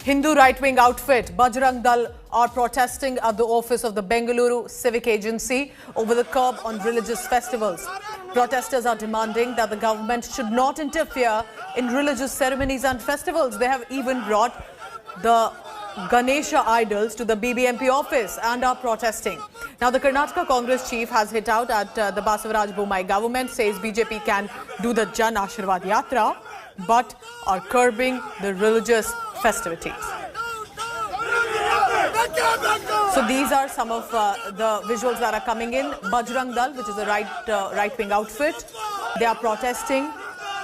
Hindu right-wing outfit Bajrang Dal are protesting at the office of the Bengaluru Civic Agency over the curb on religious festivals. Protesters are demanding that the government should not interfere in religious ceremonies and festivals. They have even brought the Ganesha idols to the BBMP office and are protesting. Now, the Karnataka Congress chief has hit out at the Basavaraj Bommai government, says BJP can do the Jan Ashirwad Yatra, but are curbing the religious festivities. So these are some of the visuals that are coming in. Bajrang Dal, which is a right-wing outfit, they are protesting,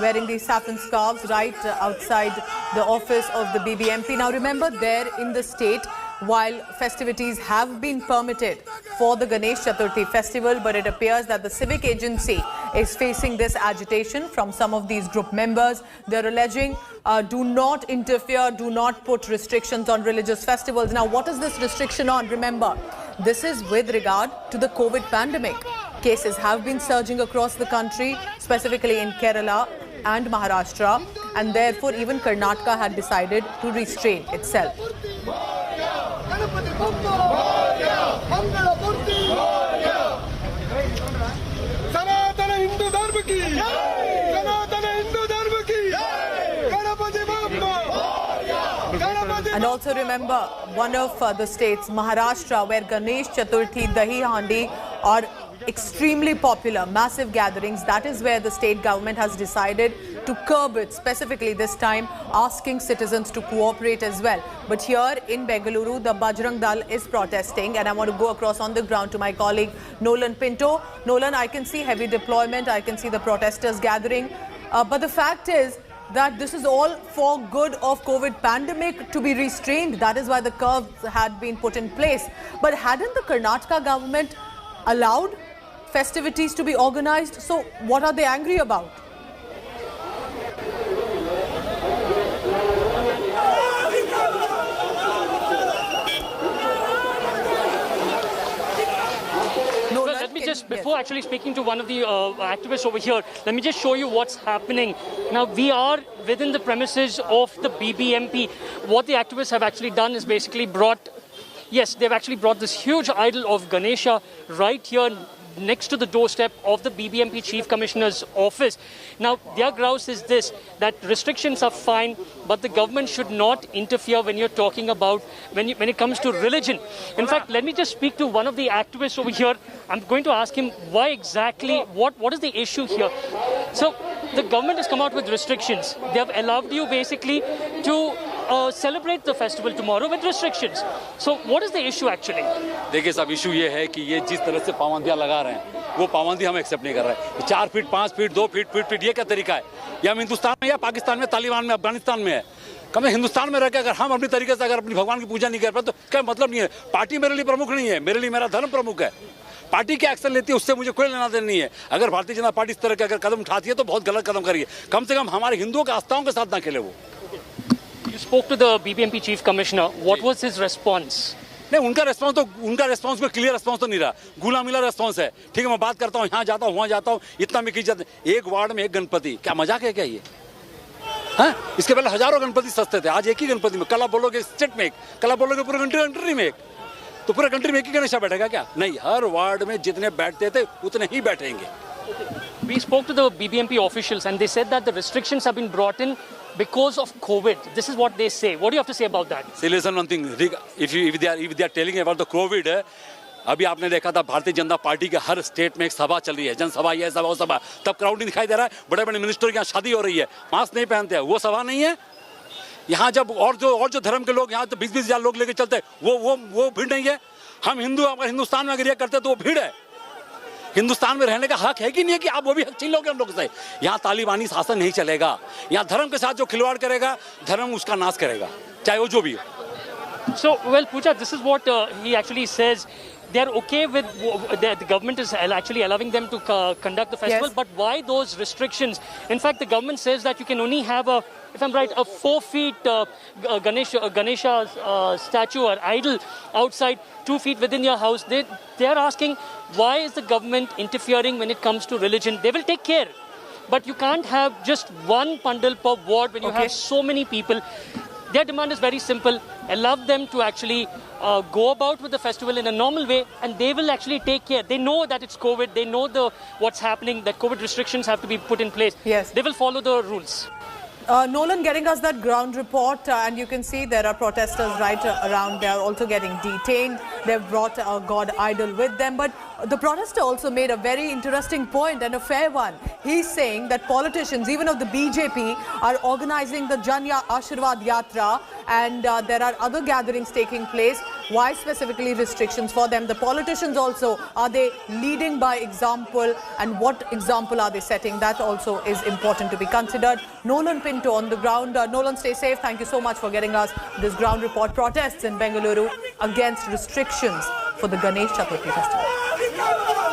wearing these saffron scarves right outside the office of the BBMP. Now remember, there in the state, while festivities have been permitted for the Ganesh Chaturthi festival, but it appears that the civic agency is facing this agitation from some of these group members. They're alleging, do not interfere, do not put restrictions on religious festivals. Now, what is this restriction on? Remember, this is with regard to the COVID pandemic. Cases have been surging across the country, specifically in Kerala and Maharashtra, and therefore even Karnataka had decided to restrain itself. And also remember, one of the states, Maharashtra, where Ganesh Chaturthi, Dahi Handi are extremely popular, massive gatherings. That is where the state government has decided to curb it, specifically this time asking citizens to cooperate as well. But here in Bengaluru, the Bajrang Dal is protesting, and I want to go across on the ground to my colleague Nolan Pinto. Nolan, I can see heavy deployment, I can see the protesters gathering, but the fact is that this is all for good of COVID pandemic to be restrained. That is why the curbs had been put in place. But hadn't the Karnataka government allowed festivities to be organized? So what are they angry about? Before actually speaking to one of the activists over here, let me just show you what's happening. Now, we are within the premises of the BBMP. What the activists have actually done is basically they've actually brought this huge idol of Ganesha right here next to the doorstep of the BBMP Chief Commissioner's office. Now, their grouse is this, that restrictions are fine, but the government should not interfere when you're talking about, when it comes to religion. In fact, let me just speak to one of the activists over here. I'm going to ask him why exactly, what is the issue here? So, the government has come out with restrictions. They have allowed you basically to celebrate the festival tomorrow with restrictions. So what is the issue actually? देखिए सब issue ये है कि ये जिस तरह से पाबंदियां लगा रहे हैं वो पाबंदी हम एक्सेप्ट नहीं कर रहे हैं। 4 फीट 5 फीट 2 फीट ये क्या तरीका है? या हम हिंदुस्तान में या पाकिस्तान में, तालिबान में, अफगानिस्तान में है। कम हिंदुस्तान में रह के अगर हम अपनी तरीके से अगर अपनी भगवान की पूजा नहीं कर पाए तो क्या मतलब नहीं है। पार्टी मेरे लिए प्रमुख नहीं है, मेरे लिए मेरा धर्म प्रमुख है। पार्टी क्या एक्शन लेती है उससे मुझे कोई लेना देना नहीं है। अगर भारतीय जनता पार्टी इस तरह के अगर कदम उठाती है तो बहुत गलत कदम करिए। कम से कम हमारे हिंदुओं के आस्थाओं के साथ ना खेले वो। You spoke to the BBMP Chief Commissioner. What was his response? नहीं, उनका रेस्पॉन्स में क्लियर रेस्पॉन्स तो नहीं रहा, गुला मिला रेस्पॉन्स है। ठीक है, मैं बात करता हूँ, यहाँ जाता हूँ, वहाँ जाता हूँ, इतना में की जाते, एक वार्ड में एक गणपति, क्या मजाक है क्या ये? हाँ, इसके पहले हजारों गणपति सस्ते थे, आज एक ही गणपति में, कल आप बोलोगे स्टेट में एक, कल आप बोलोगे पूरे कंट्री में एक, तो पूरे कंट्री में एक ही गणेशा बैठेगा क्या? नहीं, हर वार्ड में जितने बैठते थे उतने ही बैठेंगे। We spoke to the BBMP officials and they said that the restrictions have been brought in because of COVID. This is what they say. What do you have to say about that? See, listen one thing. If they are telling about the COVID, अभी आपने देखा था Bharatiya Janata party के हर state में एक सभा चल रही है, जनसभा, ये सभा वो सभा, तब क्राउड नहीं दिखाई दे रहा है। बड़े-बड़े मिनिस्टर के यहाँ शादी हो रही है, मास्क नहीं पहनते हैं, वो सभा नहीं है। यहाँ जब और जो धर्म के लोग यहाँ तो 20-20 हजार लोग लेके चलते हैं, वो भीड़ नहीं है। हम हिंदू अगर हिंदुस्तान में अगर ये करते तो वो भीड़ है। हिंदुस्तान में रहने का हक है कि नहीं है कि आप वो भी हक छीन लोगे हम लोग से? यहाँ तालिबानी शासन नहीं चलेगा। यहाँ धर्म के साथ जो खिलवाड़ करेगा, धर्म उसका नाश करेगा, चाहे वो जो भी हो। So, well, Pooja, this is what he actually says. They're okay with the government is actually allowing them to conduct the festival, yes. But why those restrictions? In fact, the government says that you can only have if I'm right, a 4 feet Ganesha statue or idol outside, 2 feet within your house. They are asking, why is the government interfering when it comes to religion? They will take care. But you can't have just one pandal per ward when you have so many people. Their demand is very simple. Allow them to actually go about with the festival in a normal way, and they will actually take care. They know that it's COVID. They know what's happening, that COVID restrictions have to be put in place. Yes. They will follow the rules. Nolan getting us that ground report, and you can see there are protesters right around. They are also getting detained. They've brought a god idol with them. But the protester also made a very interesting point, and a fair one. He's saying that politicians, even of the BJP, are organizing the Jan Ashirwad Yatra, and there are other gatherings taking place. Why specifically restrictions for them? The politicians also, are they leading by example, and what example are they setting? That also is important to be considered. Nolan Pinto on the ground. Nolan, stay safe. Thank you so much for getting us this ground report. Protests in Bengaluru against restrictions for the Ganesh Chaturthi festival.